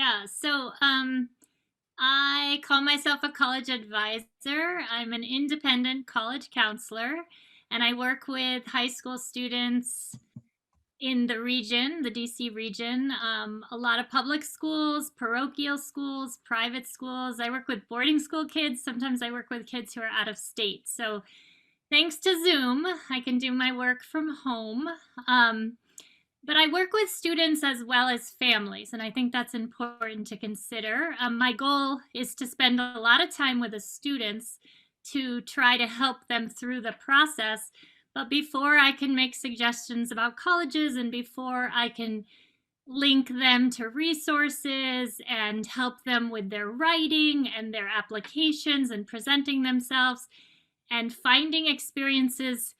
Yeah. I call myself a college advisor. I'm an independent college counselor, and I work with high school students in the region, the DC region, a lot of public schools, parochial schools, private schools. I work with boarding school kids. Sometimes I work with kids who are out of state. So thanks to Zoom, I can do my work from home. Um, but I work with students as well as families, and I think that's important to consider. My goal is to spend a lot of time with the students to try to help them through the process. But before I can make suggestions about colleges and before I can link them to resources and help them with their writing and their applications and presenting themselves and finding experiences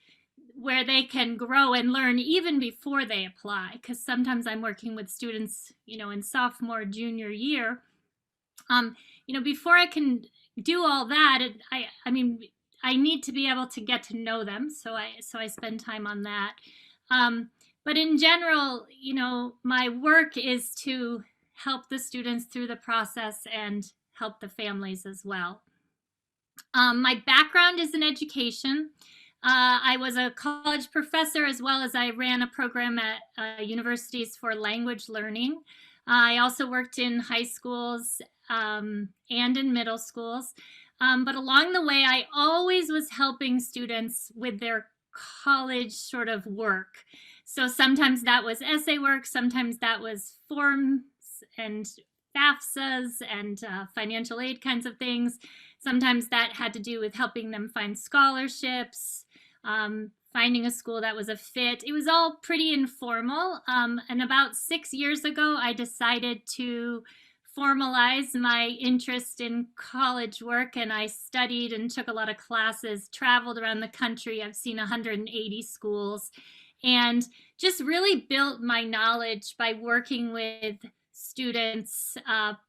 where they can grow and learn even before they apply, because sometimes I'm working with students, in sophomore, junior year. Before I can do all that, I need to be able to get to know them, so I spend time on that. But in general, my work is to help the students through the process and help the families as well. My background is in education. I was a college professor, as well as I ran a program at universities for language learning. I also worked in high schools and in middle schools. But along the way, I always was helping students with their college sort of work. So sometimes that was essay work, sometimes that was forms and FAFSAs and financial aid kinds of things. Sometimes that had to do with helping them find scholarships, finding a school that was a fit. It was all pretty informal. And about 6 years ago, I decided to formalize my interest in college work, and I studied and took a lot of classes, traveled around the country. I've seen 180 schools, and just really built my knowledge by working with students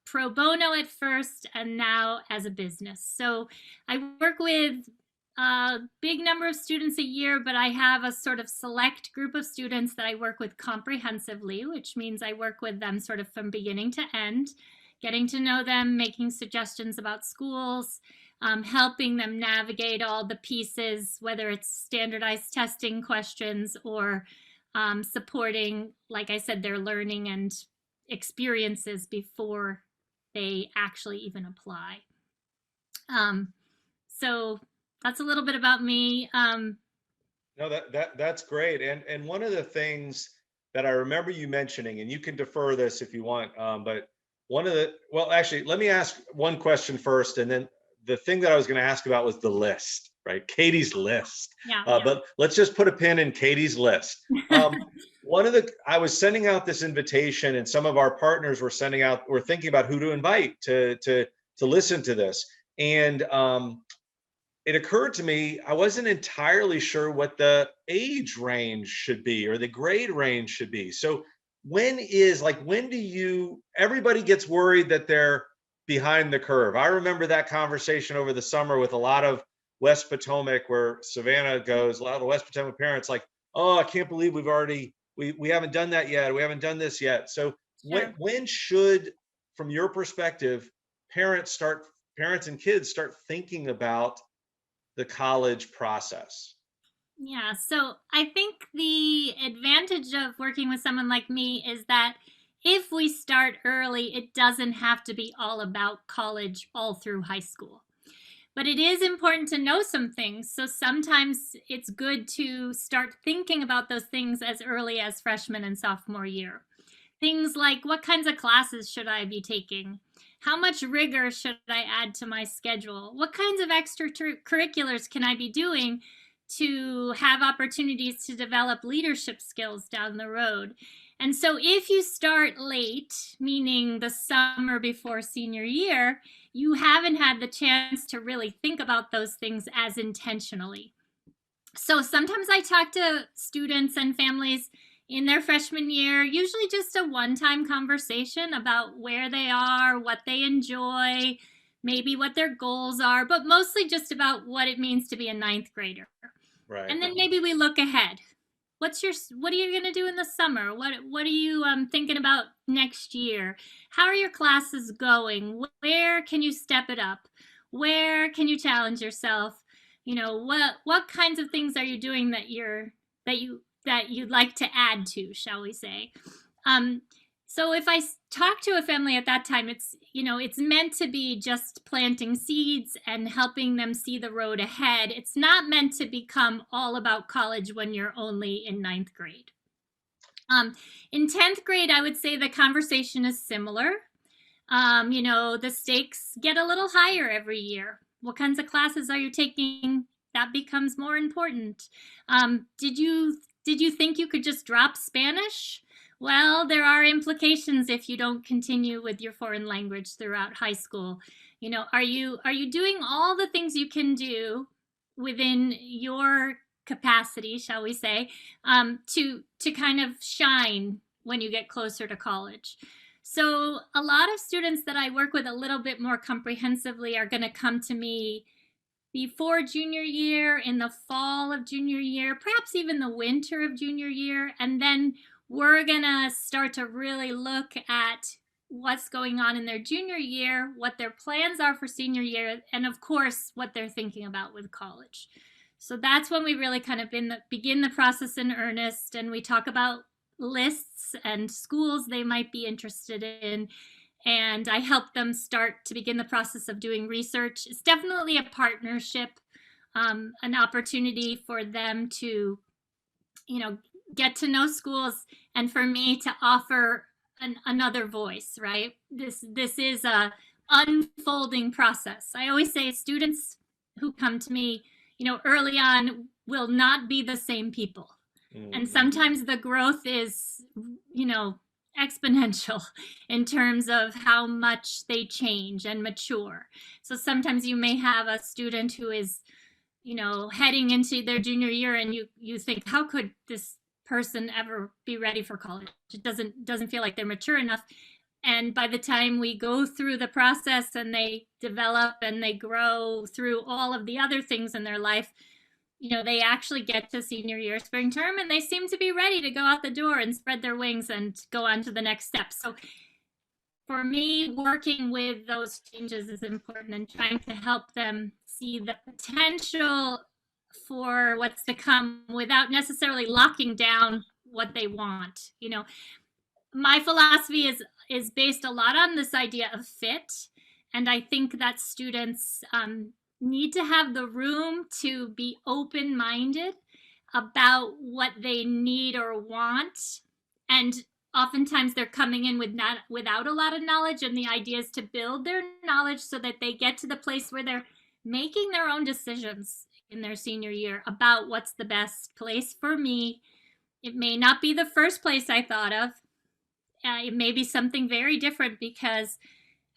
pro bono at first and now as a business. So I work with a big number of students a year, but I have a sort of select group of students that I work with comprehensively, which means I work with them sort of from beginning to end, getting to know them, making suggestions about schools, helping them navigate all the pieces, whether it's standardized testing questions or supporting, like I said, their learning and experiences before they actually even apply. So that's a little bit about me. No, that's great. And one of the things that I remember you mentioning, and you can defer this if you want, but well, actually, let me ask one question first, and then the thing that I was going to ask about was the list, right? Katie's list. Yeah, But let's just put a pin in Katie's list. I was sending out this invitation, and some of our partners were thinking about who to invite to listen to this. And it occurred to me, I wasn't entirely sure what the age range should be or the grade range should be. So when everybody gets worried that they're behind the curve. I remember that conversation over the summer with a lot of West Potomac, where Savannah goes, a lot of the West Potomac parents like, oh, I can't believe we haven't done that yet. We haven't done this yet. So sure. when should, from your perspective, parents and kids start thinking about the college process? Yeah, so I think the advantage of working with someone like me is that if we start early, it doesn't have to be all about college all through high school. But it is important to know some things. So sometimes it's good to start thinking about those things as early as freshman and sophomore year. Things like, what kinds of classes should I be taking? How much rigor should I add to my schedule? What kinds of extracurriculars can I be doing to have opportunities to develop leadership skills down the road? And so if you start late, meaning the summer before senior year, you haven't had the chance to really think about those things as intentionally. So sometimes I talk to students and families in their freshman year, usually just a one-time conversation about where they are, what they enjoy, maybe what their goals are, but mostly just about what it means to be a ninth grader. Right. And then maybe we look ahead. what are you going to do in the summer? What are you thinking about next year? How are your classes going? Where can you step it up? Where can you challenge yourself? What kinds of things are you doing that you'd like to add to, shall we say? Um, so if I talk to a family at that time, it's meant to be just planting seeds and helping them see the road ahead. It's not meant to become all about college when you're only in ninth grade. In 10th grade, I would say the conversation is similar. The stakes get a little higher every year. What kinds of classes are you taking? That becomes more important. Did you think you could just drop Spanish? Well, there are implications if you don't continue with your foreign language throughout high school. Are you doing all the things you can do within your capacity, shall we say, to kind of shine when you get closer to college? So a lot of students that I work with a little bit more comprehensively are going to come to me before junior year, in the fall of junior year, perhaps even the winter of junior year. And then we're going to start to really look at what's going on in their junior year, what their plans are for senior year, and of course, what they're thinking about with college. So that's when we really kind of begin the process in earnest, and we talk about lists and schools they might be interested in, and I help them start to begin the process of doing research. It's definitely a partnership, an opportunity for them to, get to know schools, and for me to offer another voice. Right? This is a unfolding process. I always say students who come to me, early on will not be the same people. And sometimes the growth is, exponential in terms of how much they change and mature. So sometimes you may have a student who is, heading into their junior year, and you think, how could this person ever be ready for college? It doesn't feel like they're mature enough. And by the time we go through the process and they develop and they grow through all of the other things in their life, they actually get to senior year spring term and they seem to be ready to go out the door and spread their wings and go on to the next step. So for me, working with those changes is important, and trying to help them see the potential for what's to come without necessarily locking down what they want. My philosophy is based a lot on this idea of fit, and I think that students need to have the room to be open-minded about what they need or want. And oftentimes they're coming in without a lot of knowledge, and the idea is to build their knowledge so that they get to the place where they're making their own decisions in their senior year about what's the best place for me. It may not be the first place I thought of. It may be something very different because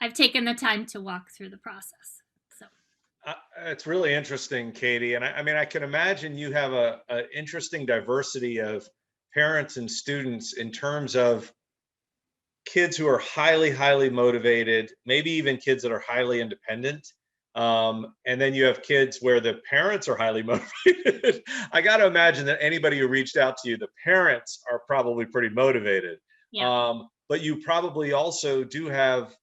I've taken the time to walk through the process. So It's really interesting, Katy. And I mean, I can imagine you have a interesting diversity of parents and students in terms of kids who are highly, highly motivated, maybe even kids that are highly independent. And then you have kids where the parents are highly motivated. I got to imagine that anybody who reached out to you, the parents are probably pretty motivated. yeah. But you probably also do have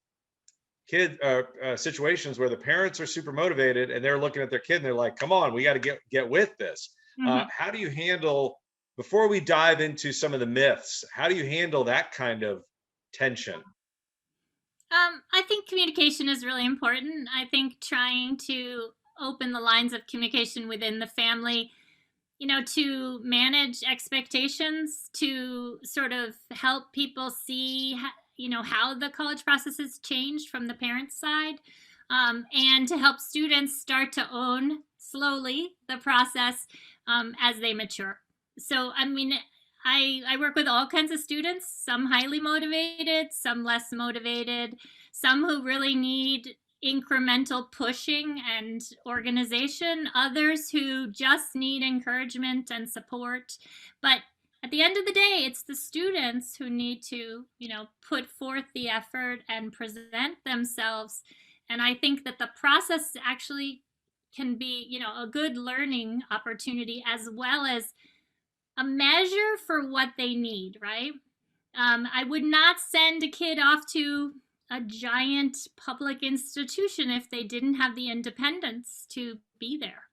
situations where the parents are super motivated and they're looking at their kid and they're like, come on, we got to get with this. Mhm. How do you handle, before we dive into some of the myths, how do you handle that kind of tension? I think communication is really important. I think trying to open the lines of communication within the family, to manage expectations, to sort of help people see, how the college process has changed from the parents' side, and to help students start to own slowly the process as they mature. So, I mean, I work with all kinds of students, some highly motivated, some less motivated, some who really need incremental pushing and organization, others who just need encouragement and support. But at the end of the day, it's the students who need to, put forth the effort and present themselves. And I think that the process actually can be, a good learning opportunity, as well as a measure for what they need, right? I would not send a kid off to a giant public institution if they didn't have the independence to be there.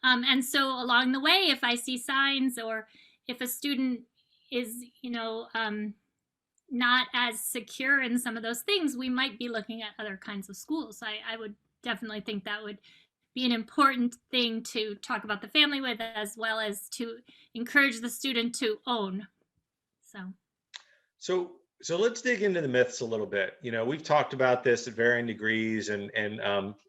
And so along the way, if I see signs, or if a student is, not as secure in some of those things, we might be looking at other kinds of schools. I would definitely think that would be an important thing to talk about the family with, as well as to encourage the student to own. So, So let's dig into the myths a little bit. We've talked about this at varying degrees, and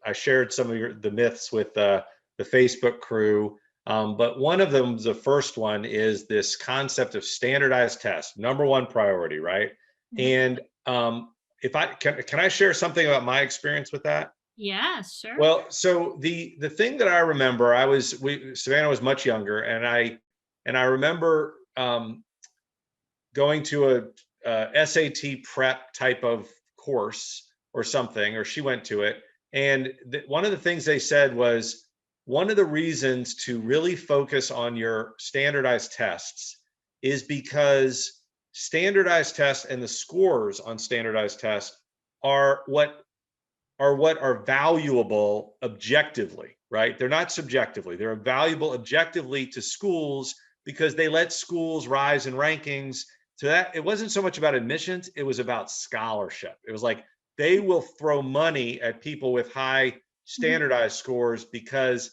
I shared some of the myths with the Facebook crew. But one of them, the first one, is this concept of standardized tests, number one priority, right? And if can I share something about my experience with that? yeah, sure. Well, so the thing that I remember, Savannah was much younger, and I remember going to a SAT prep type of course or something, or she went to it. And one of the things they said was, one of the reasons to really focus on your standardized tests is because standardized tests and the scores on standardized tests are what are valuable objectively, right? They're not subjectively. They're valuable objectively to schools because they let schools rise in rankings. So that it wasn't so much about admissions, it was about scholarship. It was like they will throw money at people with high standardized scores because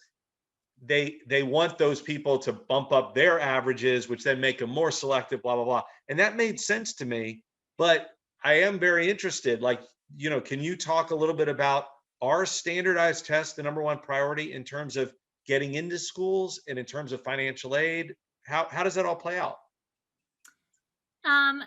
they want those people to bump up their averages, which then make them more selective, blah blah blah. And that made sense to me. But I am very interested, like, can you talk a little bit about, our standardized tests the number one priority in terms of getting into schools and in terms of financial aid? How does that all play out?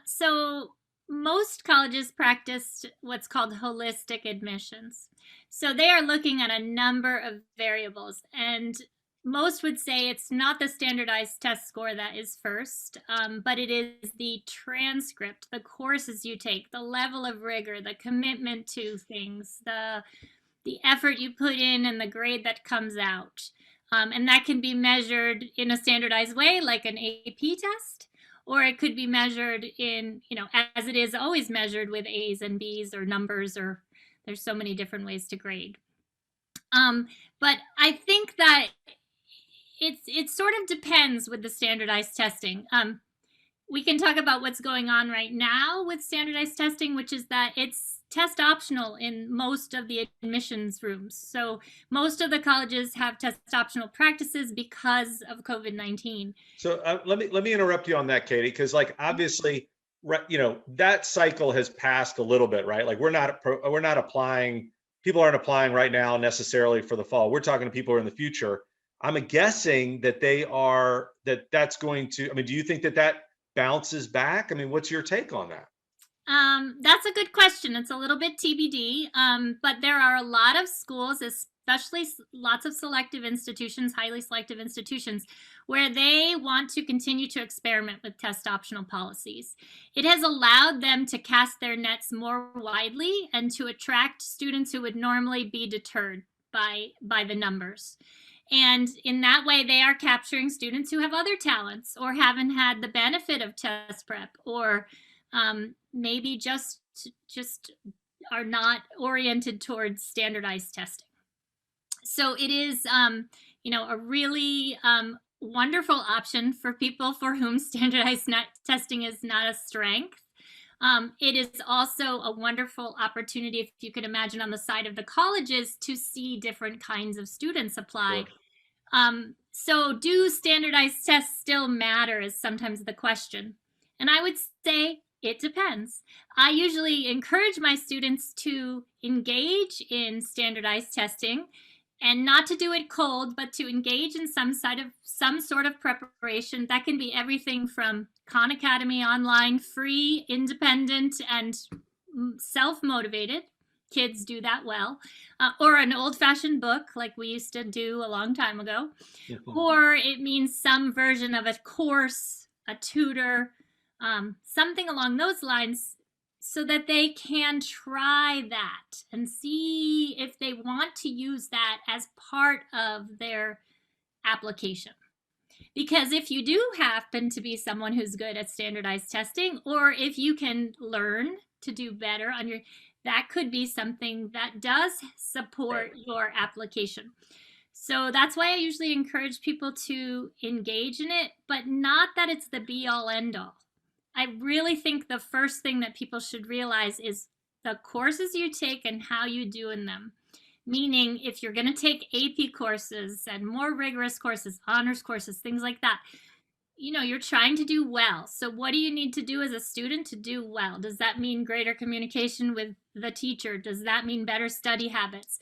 So most colleges practice what's called holistic admissions. So they are looking at a number of variables, and most would say it's not the standardized test score that is first, but it is the transcript, the courses you take, the level of rigor, the commitment to things, the effort you put in, and the grade that comes out. And that can be measured in a standardized way, like an AP test, or it could be measured in, as it is always measured, with A's and B's or numbers, or there's so many different ways to grade. But I think that it sort of depends with the standardized testing. We can talk about what's going on right now with standardized testing, which is that it's test optional in most of the admissions rooms. So most of the colleges have test optional practices because of COVID-19. So let me interrupt you on that, Katy, because like obviously, that cycle has passed a little bit, right? Like we're not applying. People aren't applying right now necessarily for the fall. We're talking to people who are in the future. I'm guessing that that's going to. I mean, do you think that bounces back? I mean, what's your take on that? That's a good question. It's a little bit TBD, but there are a lot of schools, especially lots of selective institutions, highly selective institutions, where they want to continue to experiment with test optional policies. It has allowed them to cast their nets more widely and to attract students who would normally be deterred by the numbers. And in that way, they are capturing students who have other talents or haven't had the benefit of test prep, or maybe just are not oriented towards standardized testing. So it is, a really wonderful option for people for whom standardized testing is not a strength. It is also a wonderful opportunity, if you could imagine, on the side of the colleges to see different kinds of students apply. Sure. So do standardized tests still matter is sometimes the question. And I would say it depends. I usually encourage my students to engage in standardized testing, and not to do it cold, but to engage in some sort of preparation. That can be everything from Khan Academy online, free, independent, and self-motivated. Kids do that well. Or an old-fashioned book like we used to do a long time ago. Or it means some version of a course, a tutor, something along those lines, so that they can try that and see if they want to use that as part of their application. Because if you do happen to be someone who's good at standardized testing, or if you can learn to do better on your, that could be something that does Right. support your application. So that's why I usually encourage people to engage in it, but not that it's the be all end all. I really think the first thing that people should realize is the courses you take and how you do in them. Meaning, if you're going to take AP courses and more rigorous courses, honors courses, things like that, you're trying to do well. So, what do you need to do as a student to do well? Does that mean greater communication with the teacher? Does that mean better study habits?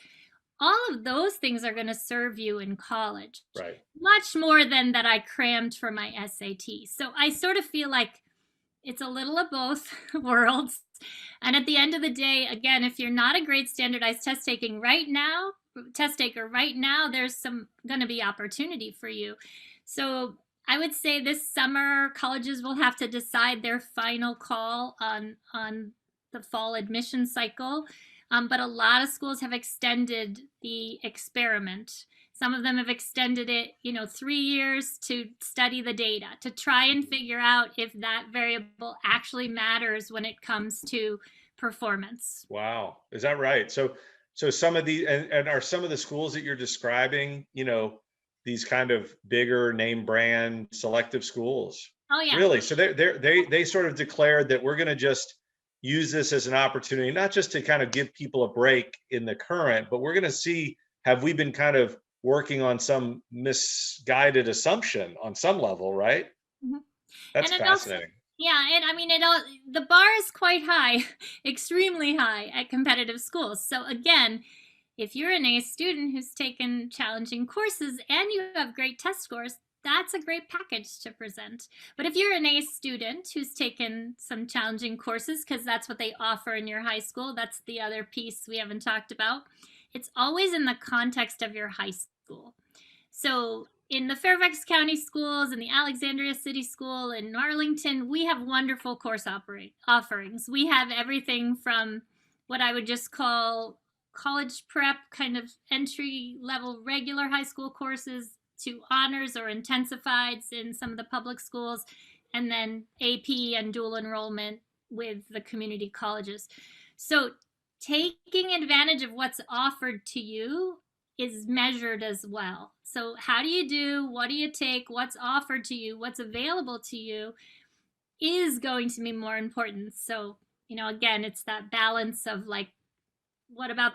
All of those things are going to serve you in college Right. much more than that I crammed for my SAT. So, I sort of feel like it's a little of both worlds. And at the end of the day, again, if you're not a great standardized test taker right now, there's some going to be opportunity for you. So I would say this summer, colleges will have to decide their final call on the fall admission cycle. But a lot of schools have extended the experiment. Some of them have extended it, 3 years to study the data, to try and figure out if that variable actually matters when it comes to performance. Wow. Is that right? So some of the, and are some of the schools that you're describing, these kind of bigger name brand selective schools? Oh, yeah. Really? So they sort of declared that we're going to just use this as an opportunity, not just to kind of give people a break in the current, but we're going to see, have we been kind of working on some misguided assumption on some level, right? Mhm. That's And it also, fascinating. yeah, and I mean, the bar is quite high, extremely high at competitive schools. So again, if you're an A student who's taken challenging courses and you have great test scores, that's a great package to present. But if you're an A student who's taken some challenging courses, because that's what they offer in your high school, that's the other piece we haven't talked about. It's always in the context of your high school. So in the Fairfax County schools and the Alexandria City School in Arlington, we have wonderful course offerings. We have everything from what I would just call college prep, kind of entry level regular high school courses, to honors or intensifieds in some of the public schools, and then AP and dual enrollment with the community colleges. So taking advantage of what's offered to you is measured as well. So, how do you do? What do you take? What's offered to you? What's available to you is going to be more important. So, again, it's that balance of like, what about,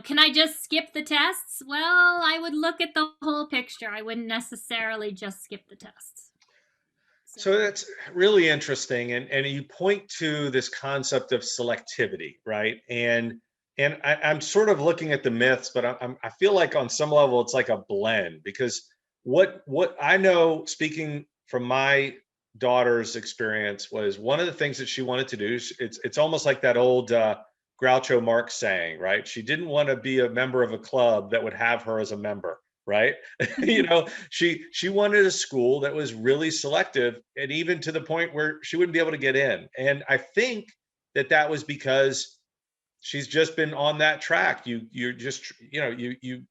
can I just skip the tests? Well, I would look at the whole picture. I wouldn't necessarily just skip the tests. So that's really interesting, and you point to this concept of selectivity, right? And I'm sort of looking at the myths, but I feel like on some level it's like a blend, because what I know, speaking from my daughter's experience, was one of the things that she wanted to do. It's almost like that old Groucho Marx saying, right? She didn't want to be a member of a club that would have her as a member, right? She wanted a school that was really selective, and even to the point where she wouldn't be able to get in. And I think that was because she's just been on that track. You're just, you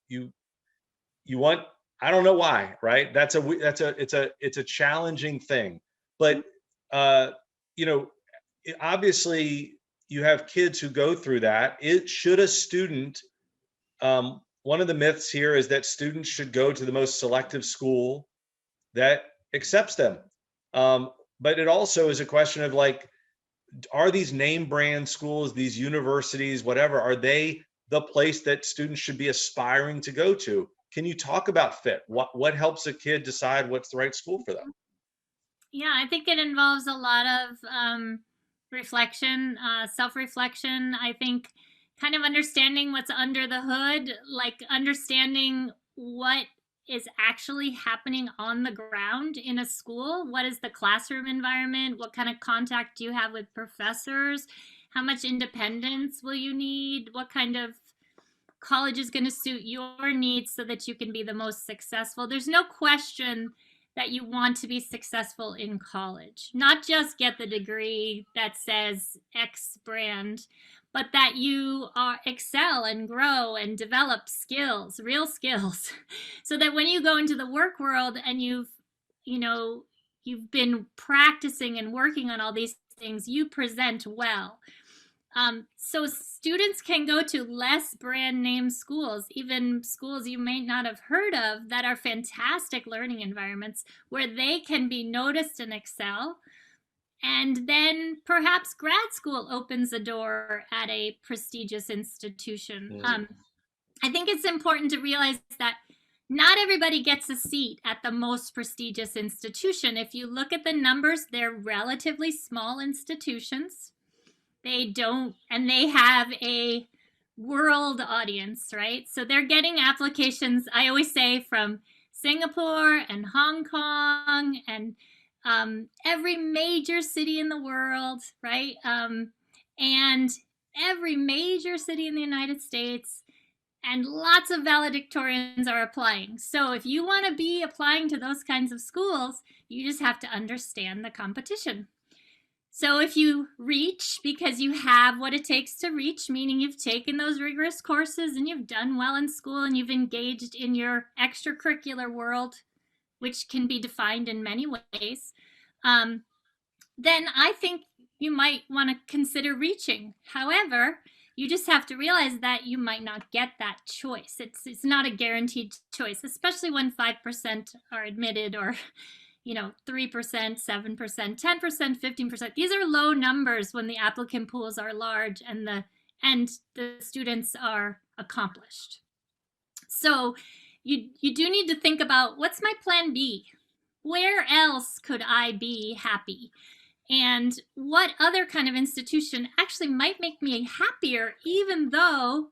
want, I don't know why, right? It's a challenging thing. But uh you know obviously you have kids who go through that. It should a student, one of the myths here is that students should go to the most selective school that accepts them. Um, but it also is a question of like, are these name brand schools, these universities, whatever, are they the place that students should be aspiring to go to? Can you talk about fit? What helps a kid decide what's the right school for them? Yeah, I think it involves a lot of reflection, self reflection. I think kind of understanding what's under the hood, like understanding what is actually happening on the ground in a school. What is the classroom environment? What kind of contact do you have with professors? How much independence will you need? What kind of college is going to suit your needs so that you can be the most successful? There's no question that you want to be successful in college, not just get the degree that says X brand, but that you excel and grow and develop skills, real skills, so that when you go into the work world and you've you've been practicing and working on all these things, you present well. So students can go to less brand name schools, even schools you may not have heard of, that are fantastic learning environments where they can be noticed and excel. And then perhaps grad school opens a door at a prestigious institution. Mm. I think it's important to realize that not everybody gets a seat at the most prestigious institution. If you look at the numbers, they're relatively small institutions. They have a world audience, right? So they're getting applications, I always say, from Singapore and Hong Kong and every major city in the world, right? And every major city in the United States, and lots of valedictorians are applying. So if you want to be applying to those kinds of schools, you just have to understand the competition. So if you reach because you have what it takes to reach, meaning you've taken those rigorous courses and you've done well in school and you've engaged in your extracurricular world, which can be defined in many ways, then I think you might want to consider reaching. However, you just have to realize that you might not get that choice. It's not a guaranteed choice, especially when 5% are admitted, or 3%, 7%, 10%, 15%. These are low numbers when the applicant pools are large and the students are accomplished. So you do need to think about, what's my plan B? Where else could I be happy? And what other kind of institution actually might make me happier, even though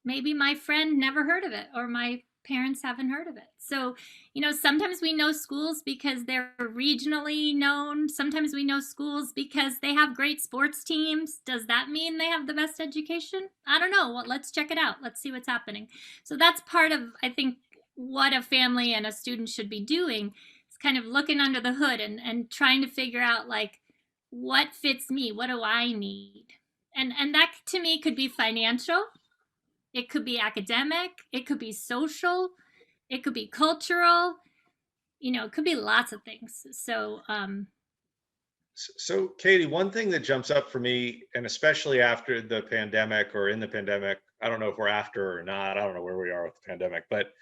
maybe my friend never heard of it or my parents haven't heard of it. So, sometimes we know schools because they're regionally known. Sometimes we know schools because they have great sports teams. Does that mean they have the best education? I don't know. Well, let's check it out. Let's see what's happening. So that's part of, I think, what a family and a student should be doing, is kind of looking under the hood and trying to figure out, like, what fits me? What do I need? And that to me could be financial. It could be academic. It could be social. It could be cultural. It could be lots of things. So, Katy, one thing that jumps up for me, and especially after the pandemic or in the pandemic, I don't know if we're after or not, I don't know where we are with the pandemic, but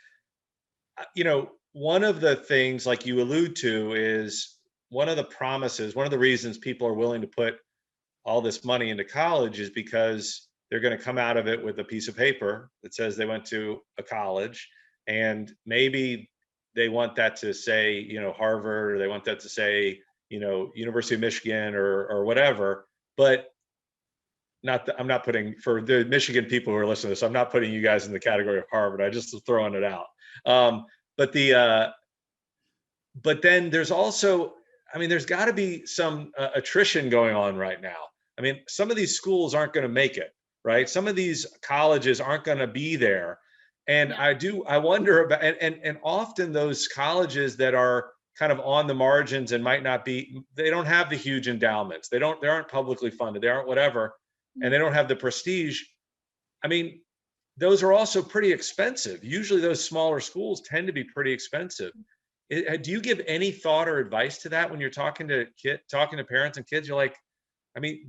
one of the things, like you allude to, is one of the promises, one of the reasons people are willing to put all this money into college is because they're going to come out of it with a piece of paper that says they went to a college, and maybe they want that to say, Harvard, or they want that to say, University of Michigan, or whatever. But I'm not putting, for the Michigan people who are listening to this, I'm not putting you guys in the category of Harvard. I just was throwing it out. But then there's also, there's got to be some attrition going on right now. Some of these schools aren't going to make it, right? Some of these colleges aren't going to be there. And yeah. I wonder about, and often those colleges that are kind of on the margins and might not be, they don't have the huge endowments. They aren't publicly funded. They aren't whatever. And they don't have the prestige. Those are also pretty expensive. Usually those smaller schools tend to be pretty expensive. Do you give any thought or advice to that when you're talking to parents and kids? You're like,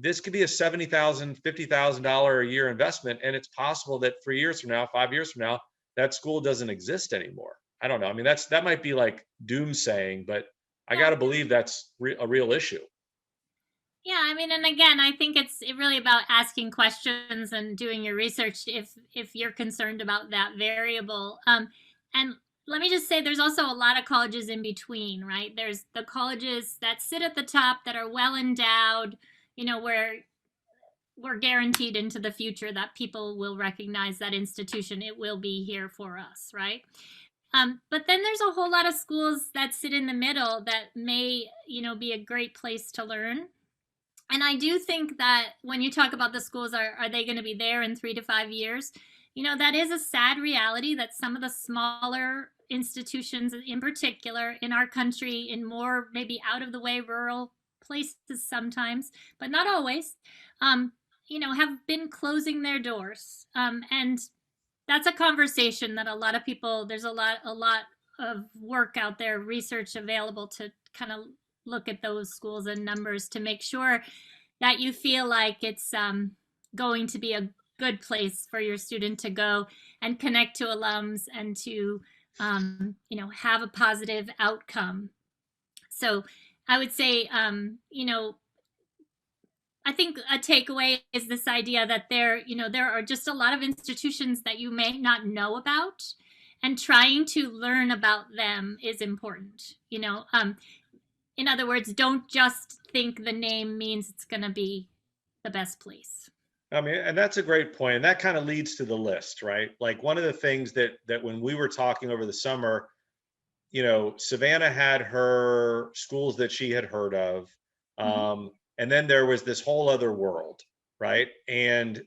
this could be a $70,000, $50,000 a year investment, and it's possible that 3 years from now, 5 years from now, that school doesn't exist anymore. I don't know. That might be like doomsaying, but I got to believe that's a real issue. Yeah, and again, I think it's really about asking questions and doing your research if you're concerned about that variable. And let me just say, there's also a lot of colleges in between, right? There's the colleges that sit at the top that are well endowed, where we're guaranteed into the future that people will recognize that institution. It will be here for us, right? But then there's a whole lot of schools that sit in the middle that may, be a great place to learn. And I do think that when you talk about the schools, are they going to be there in 3 to 5 years? That is a sad reality, that some of the smaller institutions in particular in our country, in more maybe out of the way rural places sometimes, but not always, have been closing their doors. And that's a conversation that a lot of people, there's a lot of work out there, research available to kind of look at those schools and numbers to make sure that you feel like it's going to be a good place for your student to go and connect to alums and to have a positive outcome. So I would say, I think a takeaway is this idea that there are just a lot of institutions that you may not know about, and trying to learn about them is important. In other words, don't just think the name means it's going to be the best place. I mean, and that's a great point. And that kind of leads to the list, right? Like one of the things that when we were talking over the summer, Savannah had her schools that she had heard of. And then there was this whole other world, right? And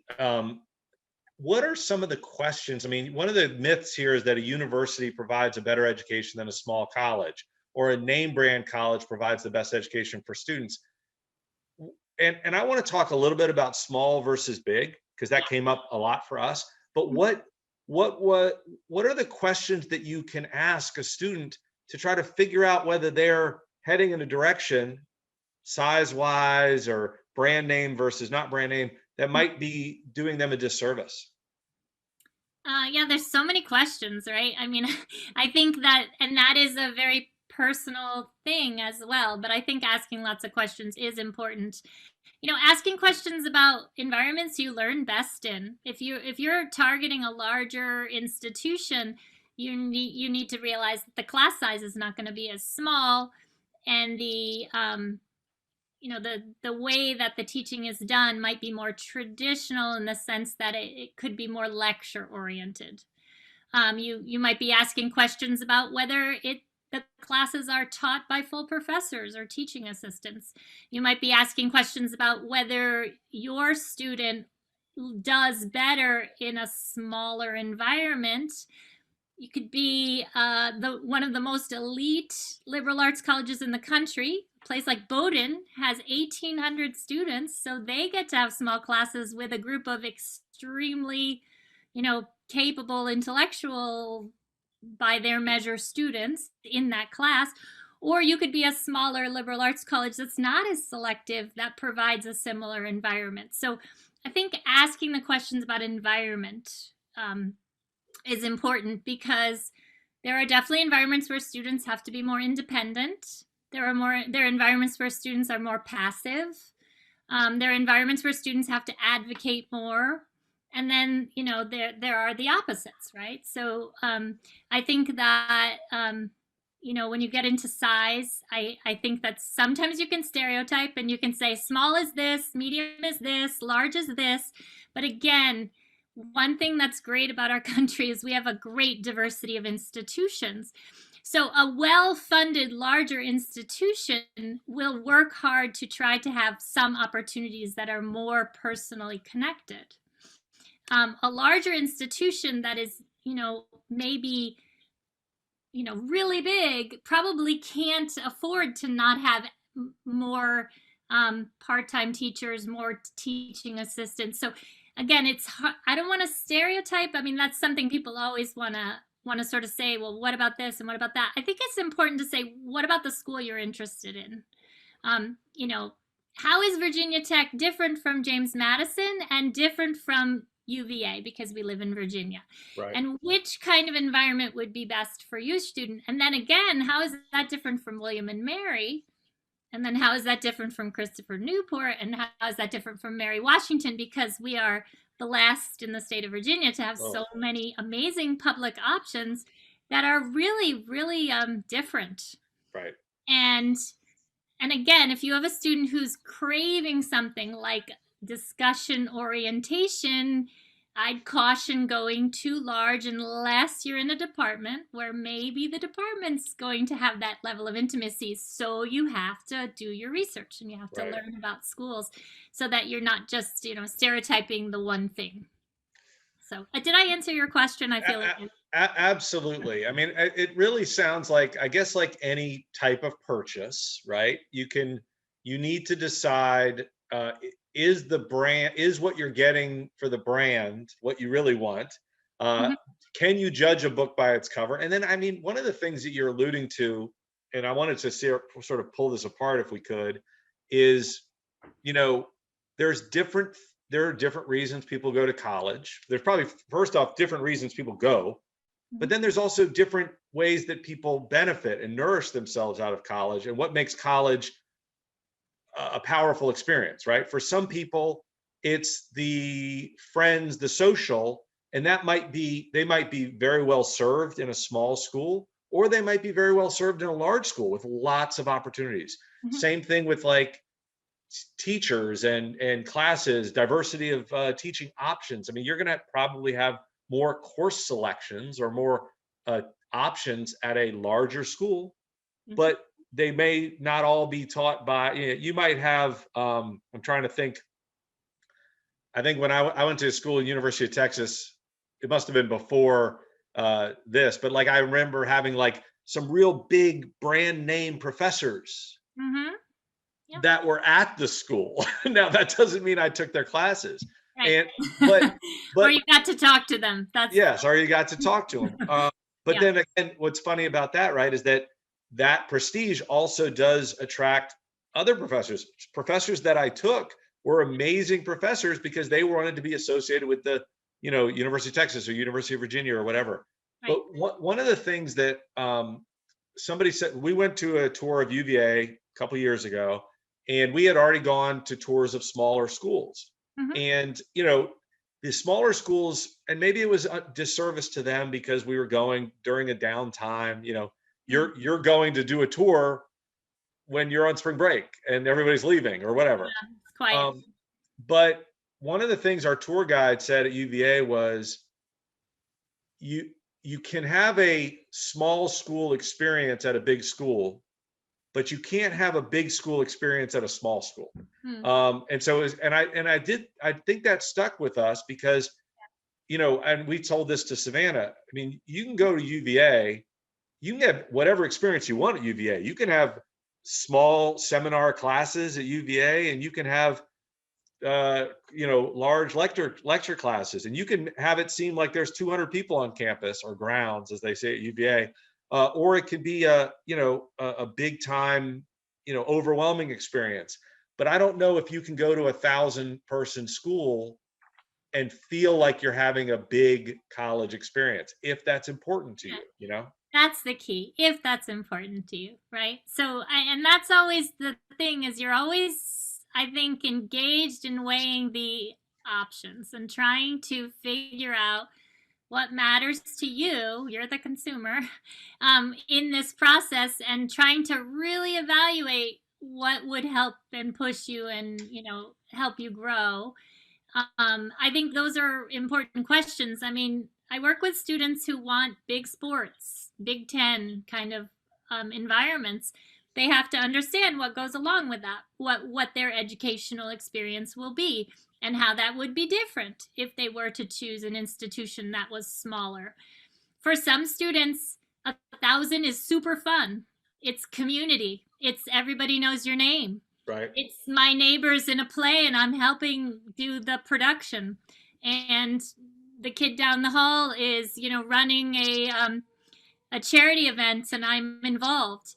what are some of the questions? I mean, one of the myths here is that a university provides a better education than a small college, or a name brand college provides the best education for students. And I want to talk a little bit about small versus big, because that came up a lot for us. But what are the questions that you can ask a student to try to figure out whether they're heading in a direction, size wise or brand name versus not brand name, that might be doing them a disservice? Yeah, there's so many questions, right? I mean, I think that, and that is a very personal thing as well, but I think asking lots of questions is important. Asking questions about environments you learn best in. If you're targeting a larger institution, you need to realize that the class size is not going to be as small, and the way that the teaching is done might be more traditional in the sense that it could be more lecture oriented. You might be asking questions about whether the classes are taught by full professors or teaching assistants. You might be asking questions about whether your student does better in a smaller environment. You could be one of the most elite liberal arts colleges in the country. A place like Bowdoin has 1,800 students, so they get to have small classes with a group of extremely, capable, intellectual, by their measure, students in that class. Or you could be a smaller liberal arts college that's not as selective, that provides a similar environment. So I think asking the questions about environment is important, because there are definitely environments where students have to be more independent. There are environments where students are more passive. There are environments where students have to advocate more. And then, there are the opposites, right? So I think that, when you get into size, I think that sometimes you can stereotype and you can say small is this, medium is this, large is this. But again, one thing that's great about our country is we have a great diversity of institutions. So a well-funded larger institution will work hard to try to have some opportunities that are more personally connected. A larger institution that is, maybe, really big, probably can't afford to not have more part-time teachers, more teaching assistants. So again, it's hard. I don't want to stereotype. I mean, that's something people always want to sort of say, well, what about this and what about that? I think it's important to say, what about the school you're interested in? How is Virginia Tech different from James Madison and different from UVA, because we live in Virginia? Right. And which kind of environment would be best for you, student? And then again, how is that different from William and Mary? And then how is that different from Christopher Newport? And how is that different from Mary Washington? Because we are the last in the state of Virginia to have so many amazing public options that are really, really different. Right. And again, if you have a student who's craving something like discussion orientation, I'd caution going too large unless you're in a department where maybe the department's going to have that level of intimacy. So you have to do your research and you have to learn about schools so that you're not just, stereotyping the one thing. So did I answer your question? I feel like Absolutely. I mean, it really sounds like, I guess, like any type of purchase, right? You need to decide, is what you're getting for the brand what you really want? can you judge a book by its cover? And then, I mean, one of the things that you're alluding to, and I wanted to sort of pull this apart if we could, is, you know, there's different, there are different reasons people go to college. There's probably, first off, different reasons people go, but then there's also different ways that people benefit and nourish themselves out of college, and what makes college a powerful experience, right? For some people, it's the friends, the social, and that might be, they might be very well served in a small school, or they might be very well served in a large school with lots of opportunities. Same thing with like teachers and classes, diversity of teaching options. I mean, you're going to probably have more course selections or more options at a larger school, but they may not all be taught by, you might have, I'm trying to think, I think when I went to school at University of Texas, it must have been before this, but like I remember having like some real big brand name professors Yep. that were at the school. Now that doesn't mean I took their classes, Right. but or you got to talk to them. That's yes, or you got to talk to them. But Yeah. then again, what's funny about that, right, is that that prestige also does attract other professors. Professors that I took were amazing professors because they wanted to be associated with the, University of Texas or University of Virginia or whatever. Right. But one of the things that somebody said, we went to a tour of UVA a couple years ago, and we had already gone to tours of smaller schools. And, the smaller schools, and maybe it was a disservice to them because we were going during a downtime. You're going to do a tour when you're on spring break and everybody's leaving or whatever. Yeah, it's quiet. But one of the things our tour guide said at UVA was, you can have a small school experience at a big school, but you can't have a big school experience at a small school. And so, I think that stuck with us because, and we told this to Savannah. I mean, you can go to UVA, you can have whatever experience you want at UVA. You can have small seminar classes at UVA, and you can have, large lecture classes, and you can have it seem like there's 200 people on campus or grounds, as they say at UVA. Or it could be a big time, overwhelming experience. But I don't know if you can go to 1,000-person school and feel like you're having a big college experience, if that's important to you. That's the key, if that's important to you, right? So, and that's always the thing, is you're always, I think, engaged in weighing the options and trying to figure out what matters to you. You're the consumer in this process, and trying to really evaluate what would help and push you and help you grow. I think those are important questions. I mean, I work with students who want big sports, Big Ten kind of environments. They have to understand what goes along with that, what their educational experience will be, and how that would be different if they were to choose an institution that was smaller. For some students, 1,000 is super fun. It's community. It's everybody knows your name. Right. It's my neighbors in a play and I'm helping do the production. And the kid down the hall is, running a charity event and I'm involved.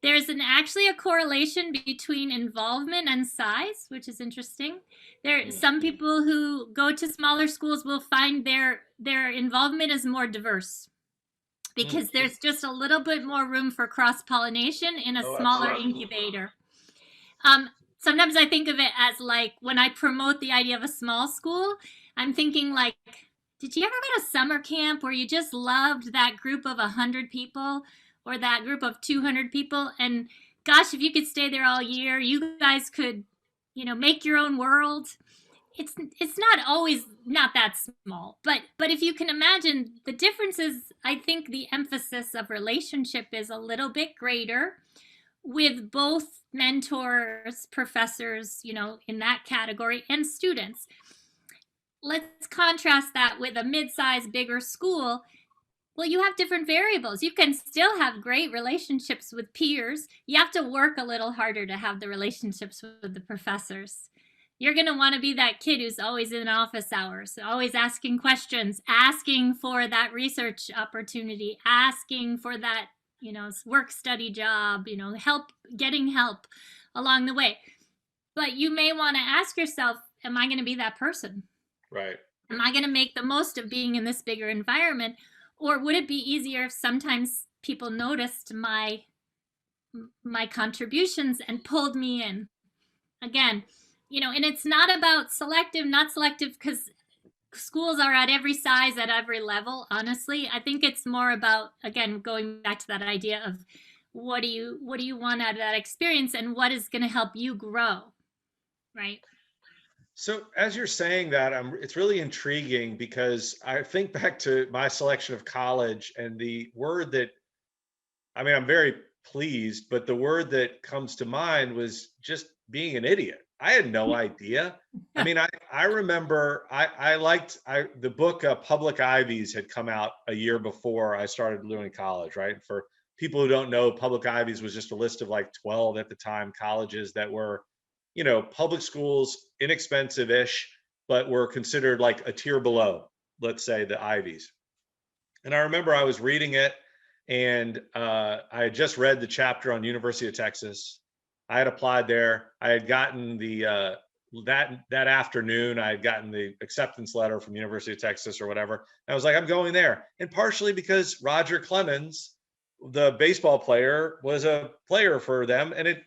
There's actually a correlation between involvement and size, which is interesting. Some people who go to smaller schools will find their involvement is more diverse because there's just a little bit more room for cross-pollination in a smaller incubator. Sometimes I think of it as like when I promote the idea of a small school, I'm thinking like, did you ever go to summer camp where you just loved that group of 100 people or that group of 200 people? And gosh, if you could stay there all year, you guys could, make your own world. It's not always not that small, but if you can imagine the differences, I think the emphasis of relationship is a little bit greater with both mentors, professors, in that category, and students. Let's contrast that with a mid-sized, bigger school. Well, you have different variables. You can still have great relationships with peers. You have to work a little harder to have the relationships with the professors. You're going to want to be that kid who's always in office hours, always asking questions, asking for that research opportunity, asking for that, work study job, getting help along the way. But you may want to ask yourself, am I going to be that person? Right. Am I going to make the most of being in this bigger environment? Or would it be easier if sometimes people noticed my contributions and pulled me in? Again, and it's not about selective, not selective, because schools are at every size, at every level. Honestly, I think it's more about, again, going back to that idea of what do you want out of that experience, and what is going to help you grow, right? So as you're saying that, it's really intriguing because I think back to my selection of college, and the word that, I mean, I'm very pleased, but the word that comes to mind was just being an idiot. I had no idea. I mean, I remember I liked the book Public Ivies had come out a year before I started doing college, right? For people who don't know, Public Ivies was just a list of like 12 at the time colleges that were, public schools, inexpensive-ish, but were considered like a tier below, let's say, the Ivies. And I remember I was reading it, and I had just read the chapter on University of Texas. I had applied there. I had gotten the that afternoon, I had gotten the acceptance letter from University of Texas or whatever. And I was like, I'm going there. And partially because Roger Clemens, the baseball player, was a player for them, and it,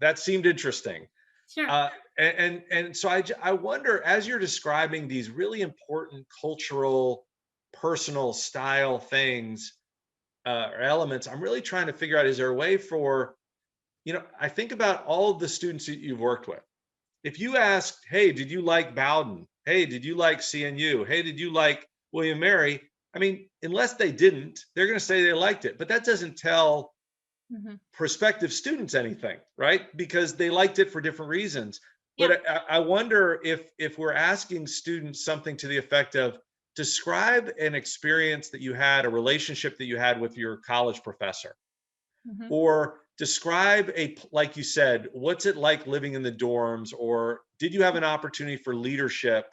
that seemed interesting. Sure. And so I wonder, as you're describing these really important cultural, personal style things, or elements, I'm really trying to figure out, is there a way for, I think about all of the students that you've worked with. If you asked, hey, did you like Bowden? Hey, did you like CNU? Hey, did you like William Mary? I mean, unless they didn't, they're going to say they liked it, but that doesn't tell prospective students anything, right? Because they liked it for different reasons. Yeah. But I wonder if we're asking students something to the effect of, describe an experience that you had, a relationship that you had with your college professor, or describe like you said, what's it like living in the dorms, or did you have an opportunity for leadership?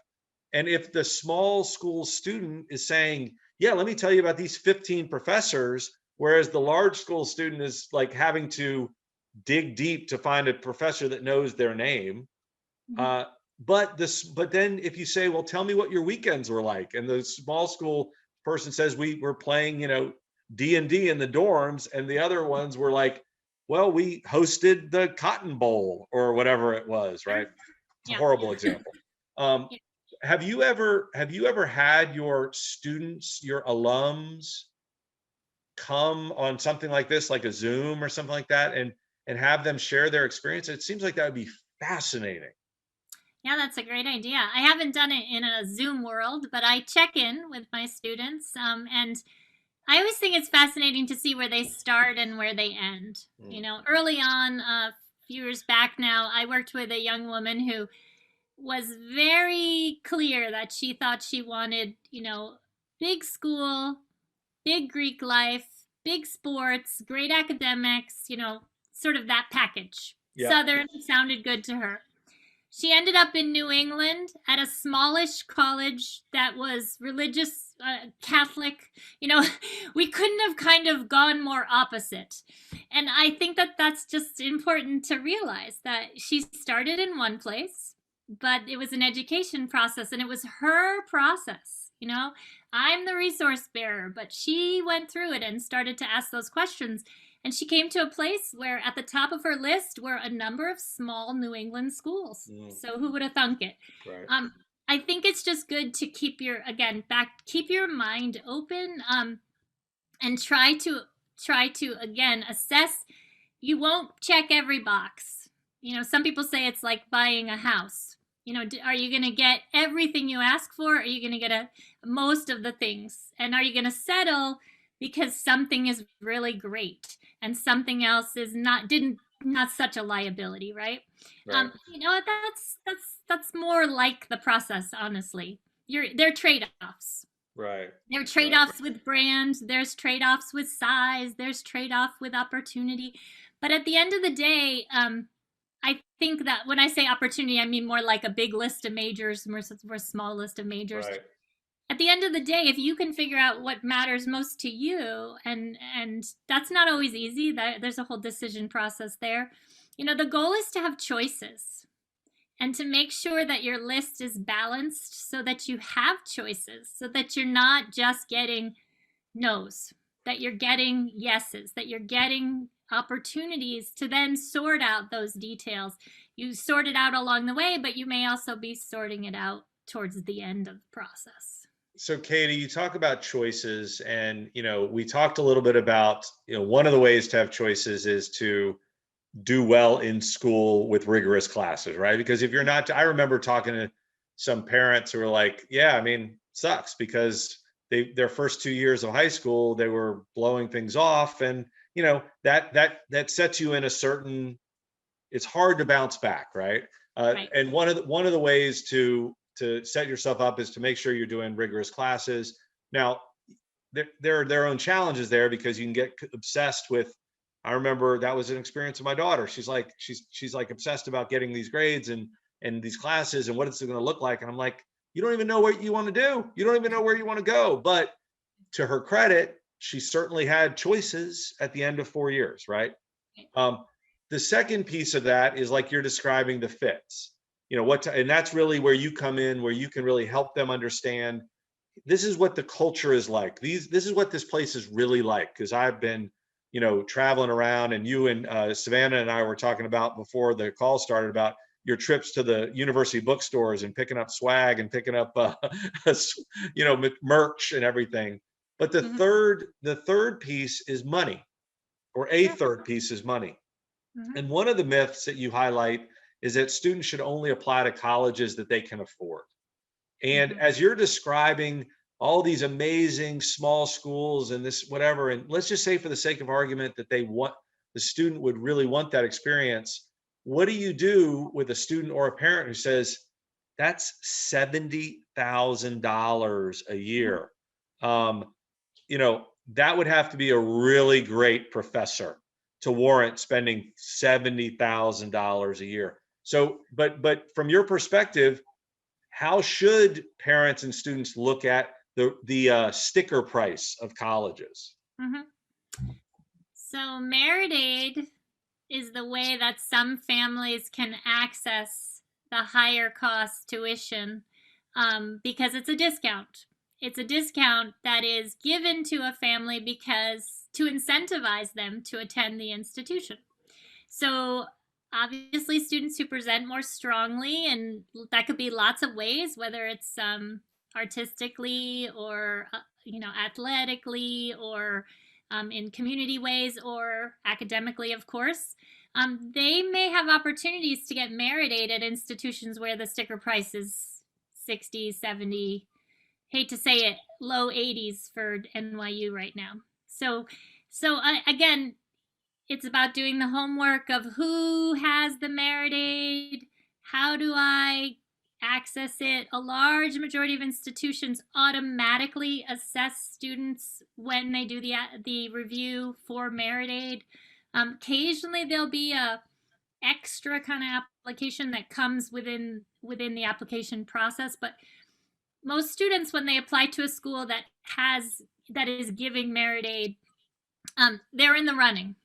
And if the small school student is saying, yeah, let me tell you about these 15 professors, whereas the large school student is like having to dig deep to find a professor that knows their name. But then if you say, well, tell me what your weekends were like, and the small school person says, we were playing, D&D in the dorms, and the other ones were like, well, we hosted the Cotton Bowl or whatever it was, right? It's a horrible example. Have you ever had your students, your alums, come on something like this, like a Zoom or something like that, and have them share their experience? It seems like that would be fascinating. Yeah, that's a great idea. I haven't done it in a Zoom world, but I check in with my students, and I always think it's fascinating to see where they start and where they end. Early on, a few years back now, I worked with a young woman who was very clear that she thought she wanted, big school, big Greek life, big sports, great academics, sort of that package. Yeah. Southern sounded good to her. She ended up in New England at a smallish college that was religious, Catholic. We couldn't have kind of gone more opposite. And I think that that's just important to realize, that she started in one place, but it was an education process, and it was her process. I'm the resource bearer, but she went through it and started to ask those questions. And she came to a place where at the top of her list were a number of small New England schools. So who would have thunk it? Right. I think it's just good to keep your mind open, and try to again assess. You won't check every box. Some people say it's like buying a house. Are you going to get everything you ask for? Or are you going to get most of the things? And are you going to settle because something is really great and something else is not such a liability, right? Right. That's more like the process, honestly. They're trade-offs. Right. There are trade-offs with brand, there's trade-offs with size, there's trade-off with opportunity. But at the end of the day, I think that when I say opportunity, I mean more like a big list of majors versus a small list of majors. Right. At the end of the day, if you can figure out what matters most to you, and that's not always easy, that there's a whole decision process there. The goal is to have choices and to make sure that your list is balanced so that you have choices, so that you're not just getting no's, that you're getting yeses, that you're getting opportunities to then sort out those details. You sort it out along the way, but you may also be sorting it out towards the end of the process. So Katie, you talk about choices, and we talked a little bit about, one of the ways to have choices is to do well in school with rigorous classes, right? Because if you're not, I remember talking to some parents who were like, yeah, I mean, sucks because their first 2 years of high school, they were blowing things off. And, that sets you in a certain, it's hard to bounce back, right? Right. And one of the ways to set yourself up is to make sure you're doing rigorous classes. Now, there are their own challenges there because you can get obsessed with. I remember that was an experience of my daughter. She's like obsessed about getting these grades and these classes and what it's going to look like. And I'm like, you don't even know what you want to do. You don't even know where you want to go. But to her credit, she certainly had choices at the end of 4 years, right? Um, the second piece of that is like you're describing the fits. And that's really where you come in, where you can really help them understand this is what the culture is like. This is what this place is really like. Because I've been, traveling around, and you and Savannah and I were talking about before the call started about your trips to the university bookstores and picking up swag and picking up, merch and everything. But the Mm-hmm. third piece is money, or a Sure. third piece is money. Mm-hmm. And one of the myths that you highlight is that students should only apply to colleges that they can afford. And Mm-hmm. as you're describing all these amazing small schools and this whatever, and let's just say for the sake of argument that the student would really want that experience, what do you do with a student or a parent who says that's $70,000 a year? Um, that would have to be a really great professor to warrant spending $70,000 a year. So, but from your perspective, how should parents and students look at the sticker price of colleges? Mm-hmm. So merit aid is the way that some families can access the higher cost tuition, because it's a discount. It's a discount that is given to a family because to incentivize them to attend the institution. So obviously, students who present more strongly, and that could be lots of ways, whether it's artistically or athletically or in community ways or academically, of course. They may have opportunities to get merit aid at institutions where the sticker price is 60, 70, hate to say it, low 80s for NYU right now. So again, it's about doing the homework of who has the merit aid, how do I access it. A large majority of institutions automatically assess students when they do the review for merit aid. Occasionally there'll be a extra kind of application that comes within the application process, but most students, when they apply to a school that is giving merit aid, they're in the running.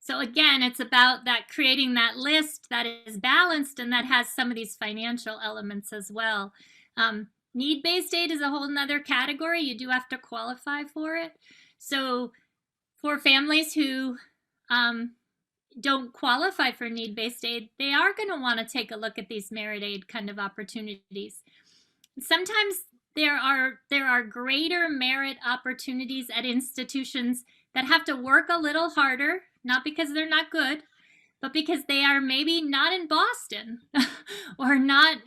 So again, it's about that, creating that list that is balanced and that has some of these financial elements as well. Need-based aid is a whole nother category. You do have to qualify for it. So for families who don't qualify for need-based aid, they are going to want to take a look at these merit aid kind of opportunities. Sometimes there are greater merit opportunities at institutions that have to work a little harder, not because they're not good, but because they are maybe not in Boston or not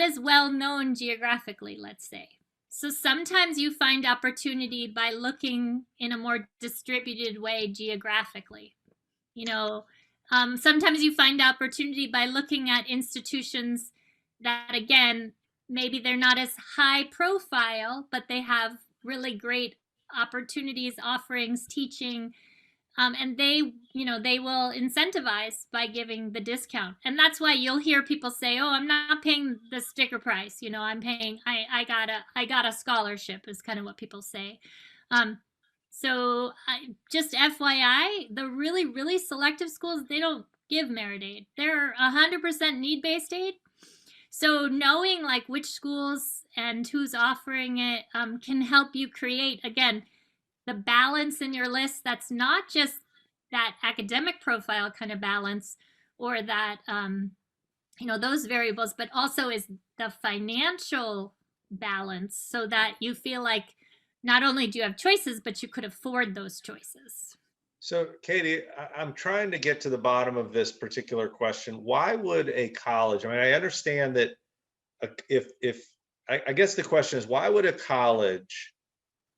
as well known geographically, let's say. So sometimes you find opportunity by looking in a more distributed way geographically. Sometimes you find opportunity by looking at institutions that, again, maybe they're not as high profile, but they have really great opportunities, offerings, teaching, And they will incentivize by giving the discount. And that's why you'll hear people say, oh, I'm not paying the sticker price. I'm paying, I got a scholarship is kind of what people say. So just FYI, the really, really selective schools, they don't give merit aid. They're 100% need-based aid. So knowing like which schools and who's offering it can help you create, again, the balance in your list that's not just that academic profile kind of balance or that those variables, but also is the financial balance, so that you feel like not only do you have choices, but you could afford those choices. So, Katy, I'm trying to get to the bottom of this particular question. Why would a college? I mean, I understand that if I guess the question is, why would a college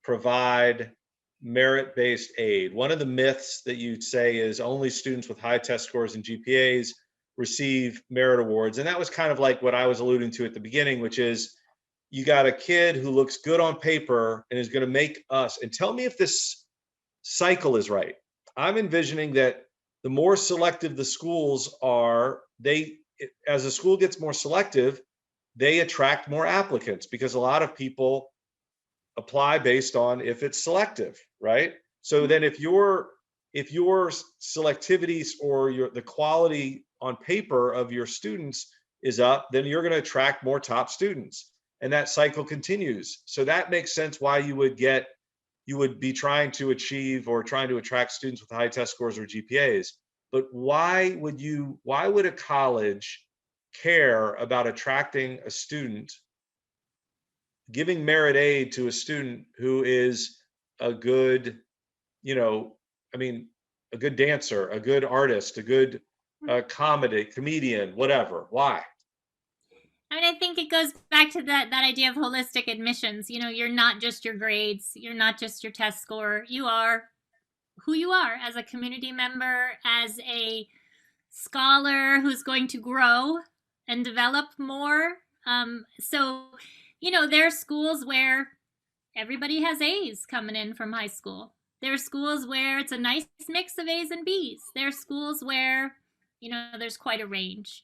provide merit-based aid? One of the myths that you'd say is only students with high test scores and GPAs receive merit awards. And that was kind of like what I was alluding to at the beginning, which is you got a kid who looks good on paper and is going to make us, and tell me if this cycle is right. I'm envisioning that the more selective the schools are, as a school gets more selective, they attract more applicants because a lot of people apply based on if it's selective, right? So then if your selectivities or the quality on paper of your students is up, then you're going to attract more top students, and that cycle continues. So that makes sense why you would be trying to achieve or trying to attract students with high test scores or GPAs. But why would a college care about attracting a student, giving merit aid to a student who is a good, a good dancer, a good artist, a good comedian, whatever? Why? I mean, I think it goes back to that idea of holistic admissions. You're not just your grades, you're not just your test score. You are who you are as a community member, as a scholar who's going to grow and develop more. So, there are schools where everybody has A's coming in from high school. There are schools where it's a nice mix of A's and B's. There are schools where, there's quite a range.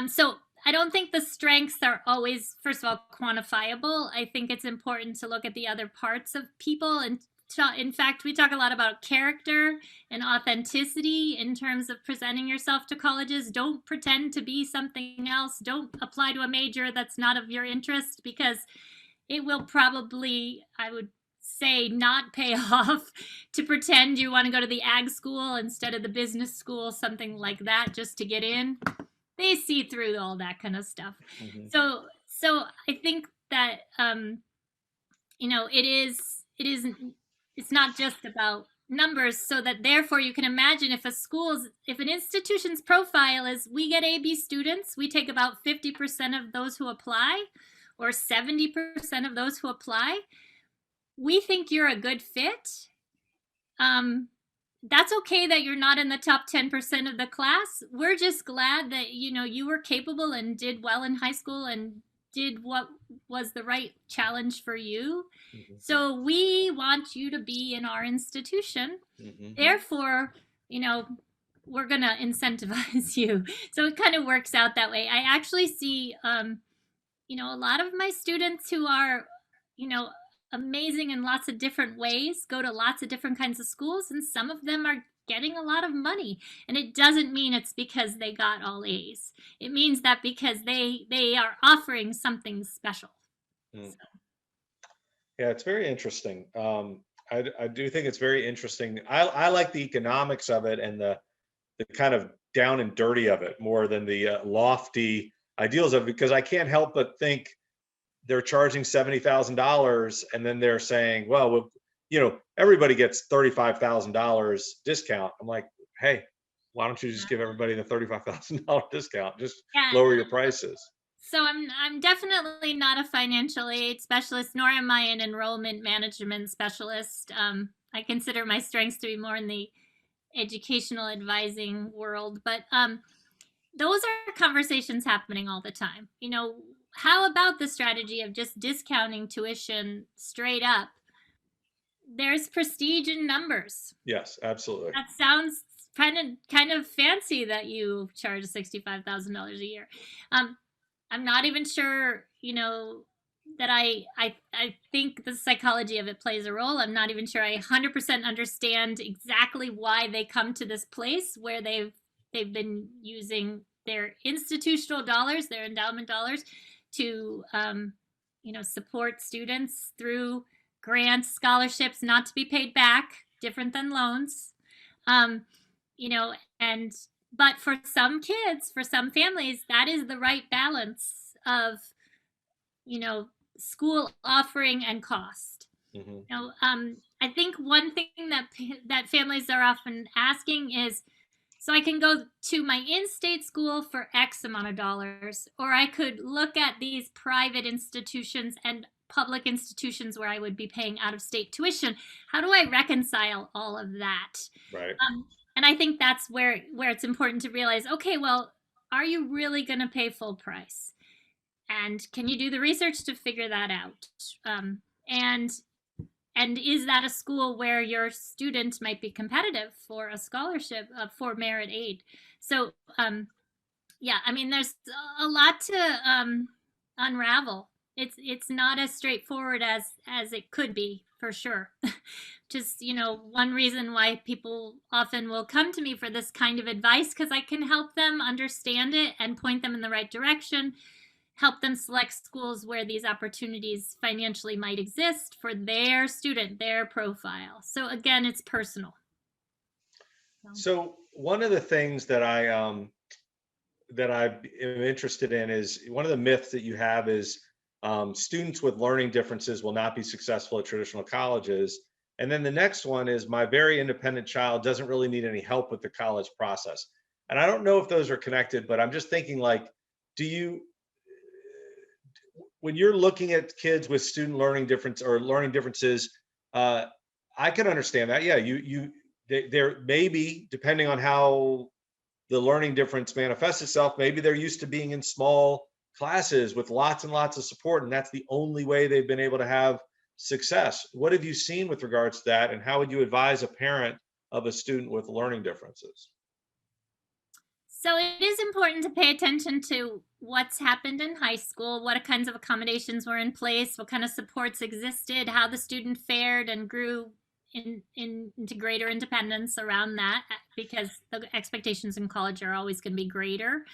So I don't think the strengths are always, first of all, quantifiable. I think it's important to look at the other parts of people. And in fact, we talk a lot about character and authenticity in terms of presenting yourself to colleges. Don't pretend to be something else. Don't apply to a major that's not of your interest, because it will probably, I would say, not pay off to pretend you want to go to the ag school instead of the business school, something like that, just to get in. They see through all that kind of stuff. Mm-hmm. So I think that it's not just about numbers, so that therefore you can imagine if an institution's profile is we get AB students, we take about 50% of those who apply, or 70% of those who apply, we think you're a good fit. That's okay that you're not in the top 10% of the class. We're just glad that, you were capable and did well in high school and did what was the right challenge for you. Mm-hmm. So we want you to be in our institution. Mm-hmm. Therefore, we're going to incentivize you. So it kind of works out that way. I actually see, a lot of my students who are, amazing in lots of different ways, go to lots of different kinds of schools, and some of them are getting a lot of money. And it doesn't mean it's because they got all A's. It means that because they are offering something special. Mm. So. Yeah, it's very interesting. I do think it's very interesting. I like the economics of it and the kind of down and dirty of it more than the lofty ideals of it, because I can't help but think they're charging $70,000 and then they're saying, well, everybody gets $35,000 discount. I'm like, hey, why don't you just give everybody the $35,000 discount? Just lower your prices. So I'm definitely not a financial aid specialist, nor am I an enrollment management specialist. I consider my strengths to be more in the educational advising world, but those are conversations happening all the time. How about the strategy of just discounting tuition straight up? there's prestige in numbers. Yes, absolutely. That sounds kind of fancy that you charge $65,000 a year. Um, I'm not even sure, that I think the psychology of it plays a role. I'm not even sure I 100% understand exactly why they come to this place where they've been using their institutional dollars, their endowment dollars, to support students through grants, scholarships, not to be paid back, different than loans. Um, you know, and but for some kids, for some families, that is the right balance of, you know, school offering and cost. Hmm. I think one thing that families are often asking is, so I can go to my in-state school for X amount of dollars, or I could look at these private institutions and public institutions where I would be paying out-of-state tuition. How do I reconcile all of that? Right. And I think that's where it's important to realize, okay, well, are you really going to pay full price? And can you do the research to figure that out? And is that a school where your student might be competitive for a scholarship, for merit aid? So, yeah, I mean, there's a lot to unravel. It's not as straightforward as it could be, for sure. Just, one reason why people often will come to me for this kind of advice, because I can help them understand it and point them in the right direction, help them select schools where these opportunities financially might exist for their student, their profile. So again, it's personal. So one of the things that I am interested in is, one of the myths that you have is, students with learning differences will not be successful at traditional colleges. And then the next one is, my very independent child doesn't really need any help with the college process. And I don't know if those are connected, but I'm just thinking, like, do you, when you're looking at kids with student learning difference or learning differences, uh, I can understand that. Yeah, they're maybe, depending on how the learning difference manifests itself, maybe they're used to being in small classes with lots and lots of support, and that's the only way they've been able to have success. What have you seen with regards to that, and how would you advise a parent of a student with learning differences? So it is important to pay attention to what's happened in high school, what kinds of accommodations were in place, what kind of supports existed, how the student fared and grew into greater independence around that, because the expectations in college are always going to be greater.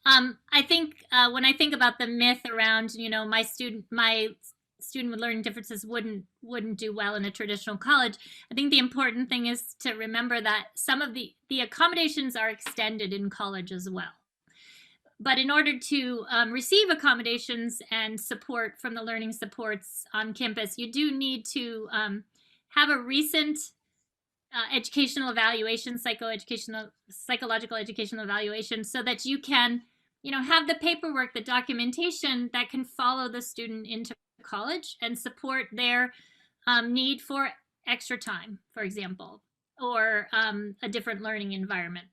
I think when I think about the myth around, my student with learning differences wouldn't do well in a traditional college, I think the important thing is to remember that some of the accommodations are extended in college as well. But in order to receive accommodations and support from the learning supports on campus, you do need to have a recent educational evaluation, psychological educational evaluation, so that you can, have the paperwork, the documentation that can follow the student into college and support their need for extra time, for example, or a different learning environment.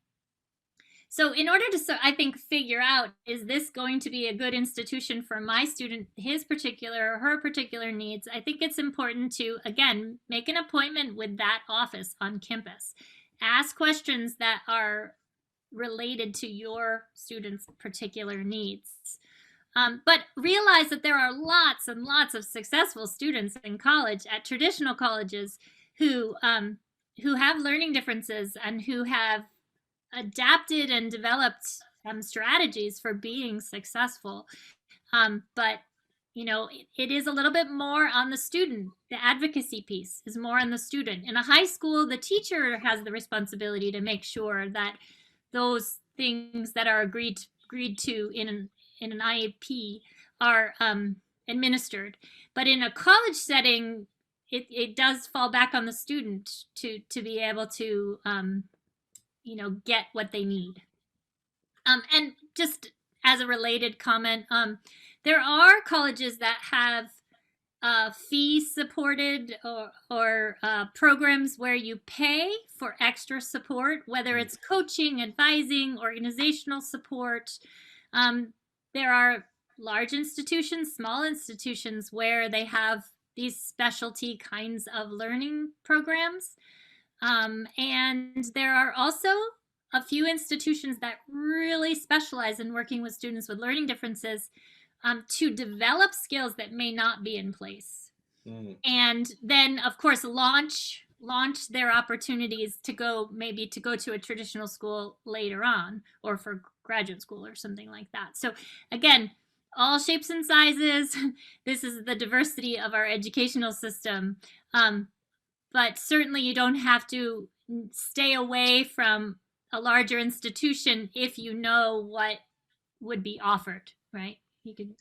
So in order to, I think, figure out, is this going to be a good institution for my student, his particular or her particular needs, I think it's important to, again, make an appointment with that office on campus. Ask questions that are related to your student's particular needs. But realize that there are lots and lots of successful students in college, at traditional colleges, who have learning differences and who have adapted and developed strategies for being successful. But it is a little bit more on the student. The advocacy piece is more on the student. In a high school, the teacher has the responsibility to make sure that those things that are agreed to in an IEP are administered. But in a college setting, it does fall back on the student to be able to get what they need. And just as a related comment, there are colleges that have fee supported or programs where you pay for extra support, whether it's coaching, advising, organizational support. There are large institutions, small institutions, where they have these specialty kinds of learning programs. And there are also a few institutions that really specialize in working with students with learning differences, to develop skills that may not be in place. And then, of course, launch their opportunities to go to a traditional school later on, or for graduate school or something like that. So again, all shapes and sizes. This is the diversity of our educational system. But certainly you don't have to stay away from a larger institution if you know what would be offered, right?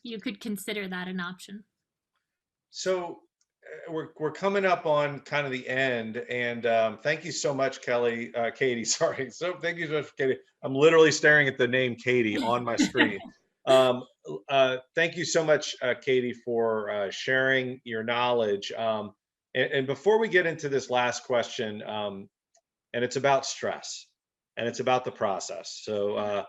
You could consider that an option. So we're coming up on kind of the end, and thank you so much, Katy. Sorry, so thank you so much, Katy. I'm literally staring at the name Katy on my screen. Thank you so much, Katy, for sharing your knowledge. And before we get into this last question, and it's about stress, and it's about the process. So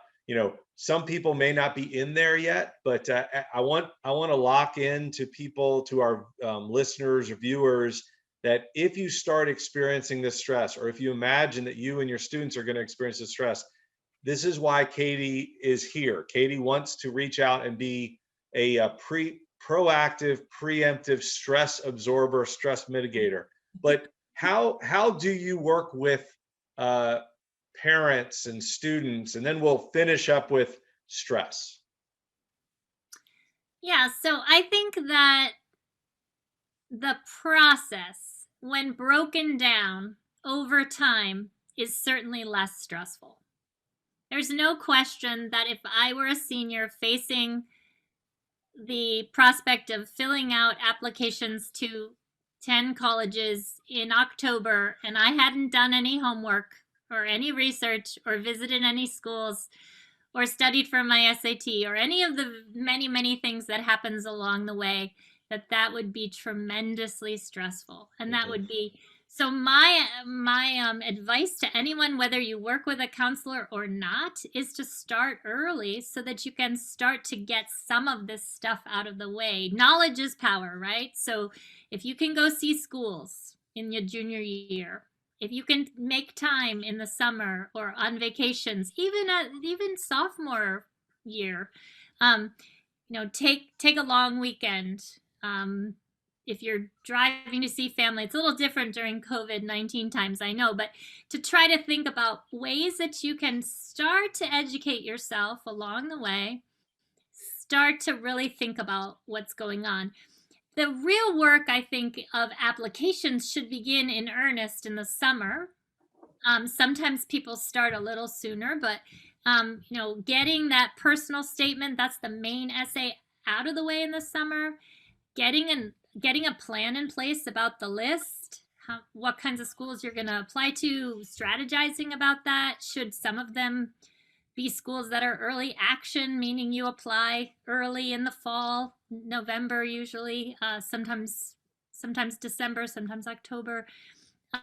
some people may not be in there yet, but I want to lock in to people, to our listeners or viewers, that if you start experiencing this stress, or if you imagine that you and your students are going to experience this stress, this is why Katy is here. Katy wants to reach out and be a proactive, preemptive stress absorber, stress mitigator. But how do you work with parents and students? And then we'll finish up with stress. Yeah, so I think that the process, when broken down over time, is certainly less stressful. There's no question that if I were a senior facing the prospect of filling out applications to 10 colleges in October, and I hadn't done any homework or any research or visited any schools or studied for my SAT or any of the many, many things that happens along the way, that would be tremendously stressful. And that would be, so my advice to anyone, whether you work with a counselor or not, is to start early so that you can start to get some of this stuff out of the way. Knowledge is power, right? So if you can go see schools in your junior year, if you can make time in the summer or on vacations, even sophomore year, take a long weekend. If you're driving to see family, it's a little different during COVID-19 times, I know, but to try to think about ways that you can start to educate yourself along the way, start to really think about what's going on. The real work, I think, of applications should begin in earnest in the summer. Sometimes people start a little sooner, but getting that personal statement, that's the main essay, out of the way in the summer, getting a plan in place about the list, what kinds of schools you're going to apply to, strategizing about that. Should some of them be schools that are early action, meaning you apply early in the fall, November usually, sometimes December, sometimes October.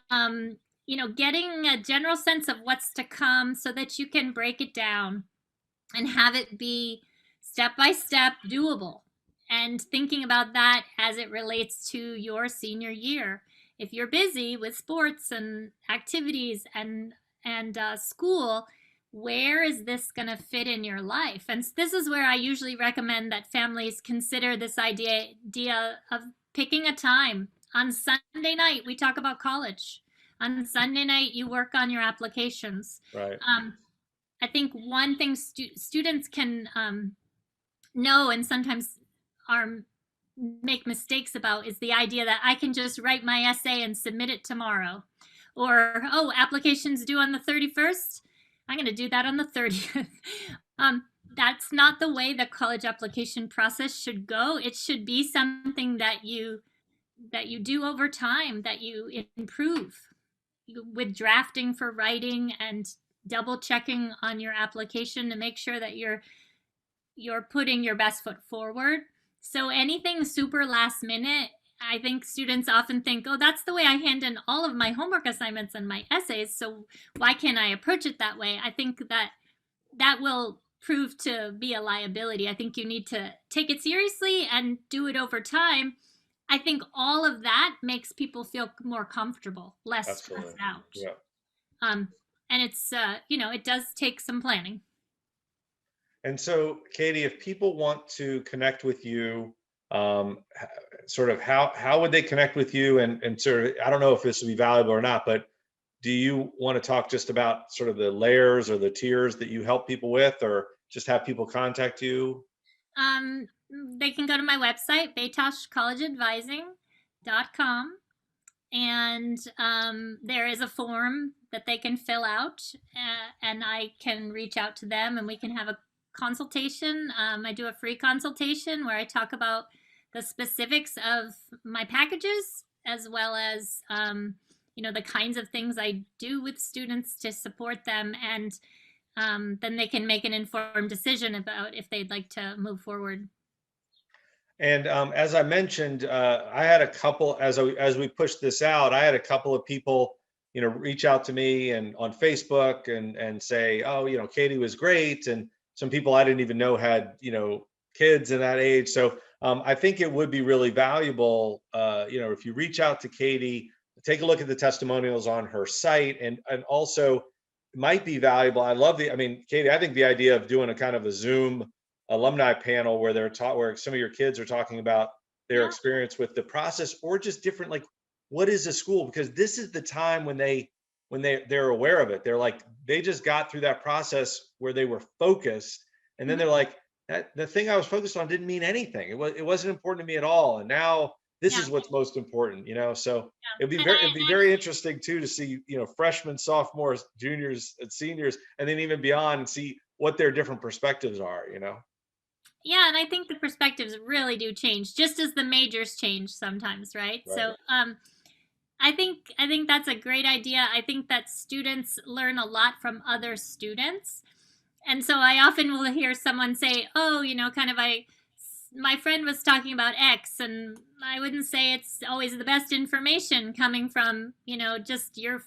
Getting a general sense of what's to come so that you can break it down and have it be step by step doable, and thinking about that as it relates to your senior year. If you're busy with sports and activities and school, where is this going to fit in your life? And this is where I usually recommend that families consider this idea of picking a time. On Sunday night, we talk about college. On Sunday night, you work on your applications. Right. I think one thing students can know, and sometimes make mistakes about, is the idea that I can just write my essay and submit it tomorrow. Or, applications due on the 31st. I'm going to do that on the 30th. That's not the way the college application process should go. It should be something that you do over time, that you improve with drafting for writing and double checking on your application to make sure that you're putting your best foot forward. So anything super last minute, I think students often think, that's the way I hand in all of my homework assignments and my essays, so why can't I approach it that way? I think that will prove to be a liability. I think you need to take it seriously and do it over time. I think all of that makes people feel more comfortable, less stressed Absolutely. out. Yeah. Um, and it's, it does take some planning. And so, Katy, if people want to connect with you, h- sort of how would they connect with you? And sort of, I don't know if this would be valuable or not, but do you want to talk just about sort of the layers or the tiers that you help people with, or just have people contact you? Um, they can go to my website, baytoshcollegeadvising.com, and there is a form that they can fill out, and I can reach out to them and we can have a consultation. I do a free consultation where I talk about the specifics of my packages, as well as the kinds of things I do with students to support them, and then they can make an informed decision about if they'd like to move forward. And as I mentioned, I had a couple as we pushed this out. I had a couple of people, reach out to me and on Facebook and say, oh, Katy was great, and some people I didn't even know had kids in that age. So I think it would be really valuable, if you reach out to Katy, take a look at the testimonials on her site, and also it might be valuable. I mean, Katy, I think the idea of doing a kind of a Zoom alumni panel where they're taught where some of your kids are talking about their Yeah, experience with the process, or just different, like, what is a school, because this is the time when they're aware of it. They're like, they just got through that process where they were focused, and then mhm, they're like, that the thing I was focused on didn't mean anything. It wasn't important to me at all, and now this yeah, is what's most important, so yeah. And I it'd be very interesting too to see, freshmen, sophomores, juniors, and seniors, and then even beyond, and see what their different perspectives are. Yeah, and I think the perspectives really do change, just as the majors change sometimes, right? Right. So, I think that's a great idea. I think that students learn a lot from other students, and so I often will hear someone say, "Oh, kind of my friend was talking about X," and I wouldn't say it's always the best information coming from just your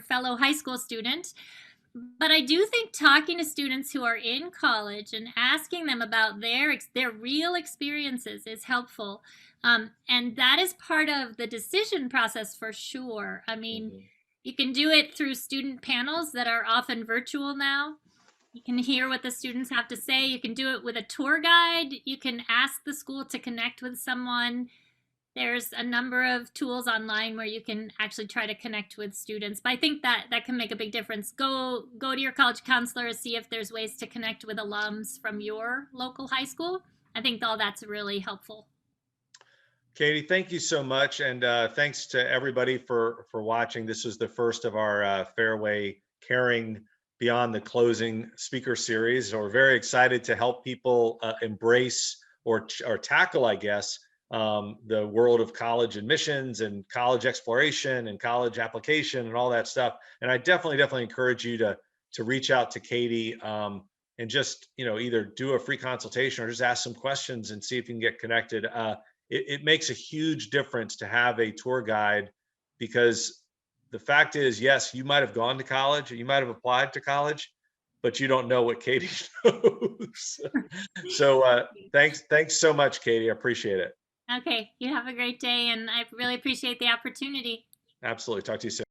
fellow high school student. But I do think talking to students who are in college and asking them about their real experiences is helpful, and that is part of the decision process for sure. I mean, Mhm. you can do it through student panels that are often virtual now. You can hear what the students have to say. You can do it with a tour guide. You can ask the school to connect with someone. There's a number of tools online where you can actually try to connect with students, but I think that can make a big difference. Go to your college counselor, see if there's ways to connect with alums from your local high school. I think all that's really helpful. Katy, thank you so much, and thanks to everybody for watching. This was the first of our Fairway Caring Beyond the Closing speaker series. So we're very excited to help people embrace or tackle, I guess, the world of college admissions and college exploration and college application and all that stuff. And I definitely encourage you to reach out to Katy, and just either do a free consultation or just ask some questions and see if you can get connected. It makes a huge difference to have a tour guide, because the fact is, yes, you might have gone to college, or you might have applied to college, but you don't know what Katy knows. So thanks so much, Katy. I appreciate it. Okay, you have a great day, and I really appreciate the opportunity. Absolutely. Talk to you soon.